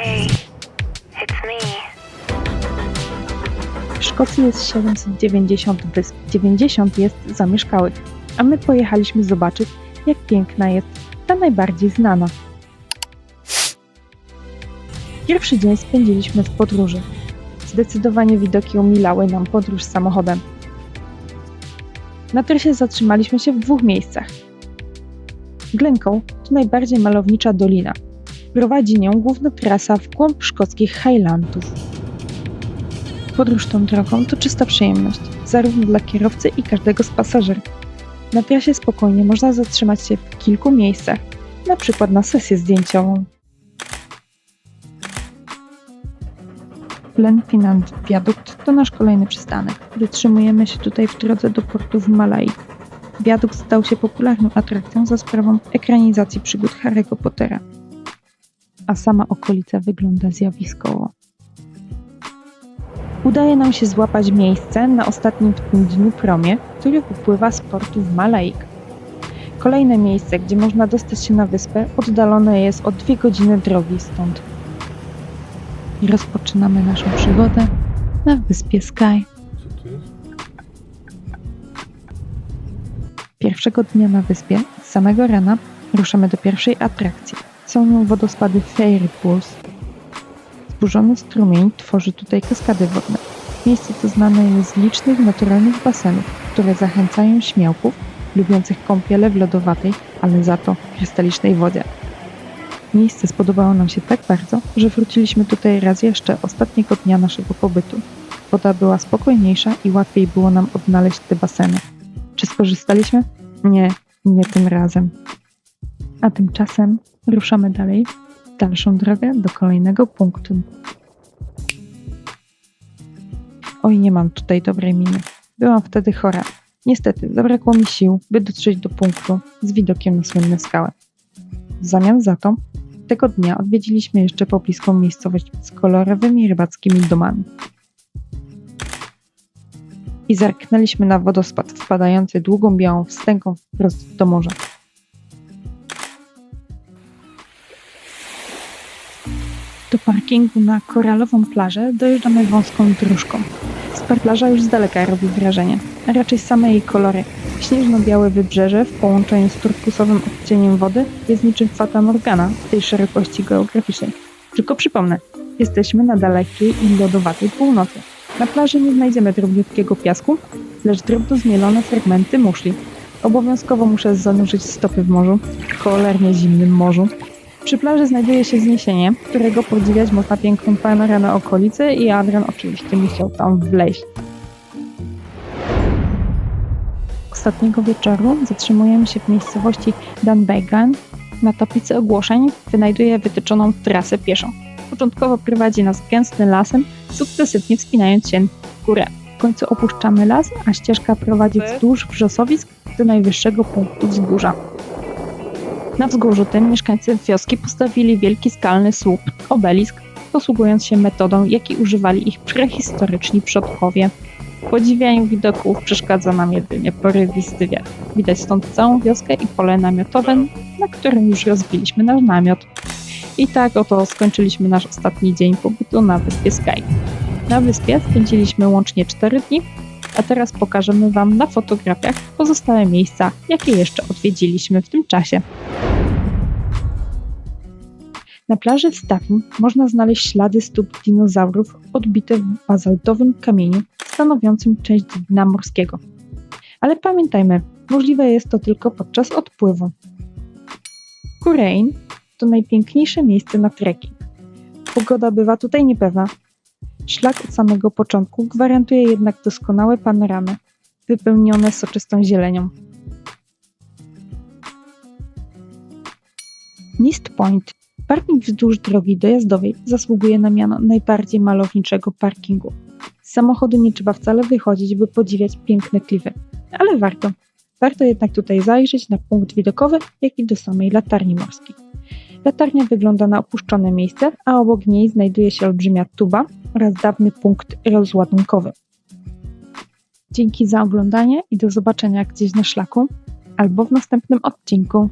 Hey, it's me. W Szkocji jest 790 wysp, 90 jest zamieszkałych, a my pojechaliśmy zobaczyć, jak piękna jest ta najbardziej znana. Pierwszy dzień spędziliśmy w podróży. Zdecydowanie widoki umilały nam podróż samochodem. Na trasie zatrzymaliśmy się w 2 miejscach. Glencoe to najbardziej malownicza dolina. Prowadzi nią główna trasa w głąb szkockich Highlandów. Podróż tą drogą to czysta przyjemność, zarówno dla kierowcy i każdego z pasażerów. Na trasie spokojnie można zatrzymać się w kilku miejscach, na przykład na sesję zdjęciową. Glenfinnan Wiadukt to nasz kolejny przystanek. Zatrzymujemy się tutaj w drodze do portu w Malai. Wiadukt stał się popularną atrakcją za sprawą ekranizacji przygód Harry'ego Pottera. A sama okolica wygląda zjawiskowo. Udaje nam się złapać miejsce na ostatnim w tym dniu promie, który wypływa z portu w Malaik. Kolejne miejsce, gdzie można dostać się na wyspę, oddalone jest o 2 godziny drogi stąd. I rozpoczynamy naszą przygodę na wyspie Skye. Pierwszego dnia na wyspie, z samego rana, ruszamy do pierwszej atrakcji. Są nią wodospady Fairy Pools. Zburzony strumień tworzy tutaj kaskady wodne. Miejsce to znane jest z licznych naturalnych basenów, które zachęcają śmiałków lubiących kąpiele w lodowatej, ale za to krystalicznej wodzie. Miejsce spodobało nam się tak bardzo, że wróciliśmy tutaj raz jeszcze ostatniego dnia naszego pobytu. Woda była spokojniejsza i łatwiej było nam odnaleźć te baseny. Czy skorzystaliśmy? Nie tym razem. A tymczasem ruszamy dalej w dalszą drogę do kolejnego punktu. Oj, nie mam tutaj dobrej miny. Byłam wtedy chora. Niestety, zabrakło mi sił, by dotrzeć do punktu z widokiem na słynne skały. W zamian za to, tego dnia odwiedziliśmy jeszcze pobliską miejscowość z kolorowymi rybackimi domami. I zerknęliśmy na wodospad wpadający długą białą wstęgą wprost do morza. Do parkingu na koralową plażę dojeżdżamy wąską dróżką. Plaża już z daleka robi wrażenie, a raczej same jej kolory. Śnieżno-białe wybrzeże w połączeniu z turkusowym odcieniem wody jest niczym Fata Morgana w tej szerokości geograficznej. Tylko przypomnę, jesteśmy na dalekiej i lodowatej północy. Na plaży nie znajdziemy drobniutkiego piasku, lecz drobno zmielone fragmenty muszli. Obowiązkowo muszę zanurzyć stopy w morzu, cholernie zimnym morzu. Przy plaży znajduje się wzniesienie, którego podziwiać można piękną panoramę okolicy i Adrian oczywiście musiał tam wleźć. Ostatniego wieczoru zatrzymujemy się w miejscowości Dunvegan. Na tablicy ogłoszeń wynajduje wytyczoną trasę pieszą. Początkowo prowadzi nas gęstym lasem, sukcesywnie wspinając się w górę. W końcu opuszczamy las, a ścieżka prowadzi wzdłuż wrzosowisk do najwyższego punktu wzgórza. Na wzgórzu tym mieszkańcy wioski postawili wielki skalny słup, obelisk, posługując się metodą, jakiej używali ich prehistoryczni przodkowie. W podziwianiu widoków przeszkadza nam jedynie porywisty wiatr. Widać stąd całą wioskę i pole namiotowe, na którym już rozbiliśmy nasz namiot. I tak oto skończyliśmy nasz ostatni dzień pobytu na wyspie Skye. Na wyspie spędziliśmy łącznie 4 dni, a teraz pokażemy Wam na fotografiach pozostałe miejsca, jakie jeszcze odwiedziliśmy w tym czasie. Na plaży w Staffin można znaleźć ślady stóp dinozaurów odbite w bazaltowym kamieniu stanowiącym część dna morskiego. Ale pamiętajmy, możliwe jest to tylko podczas odpływu. Kurain to najpiękniejsze miejsce na trekking. Pogoda bywa tutaj niepewna. Szlak od samego początku gwarantuje jednak doskonałe panoramy, wypełnione soczystą zielenią. Mist Point, parking wzdłuż drogi dojazdowej, zasługuje na miano najbardziej malowniczego parkingu. Z samochodu nie trzeba wcale wychodzić, by podziwiać piękne klify, ale warto. Warto jednak tutaj zajrzeć na punkt widokowy, jak i do samej latarni morskiej. Latarnia wygląda na opuszczone miejsce, a obok niej znajduje się olbrzymia tuba oraz dawny punkt rozładunkowy. Dzięki za oglądanie i do zobaczenia gdzieś na szlaku albo w następnym odcinku.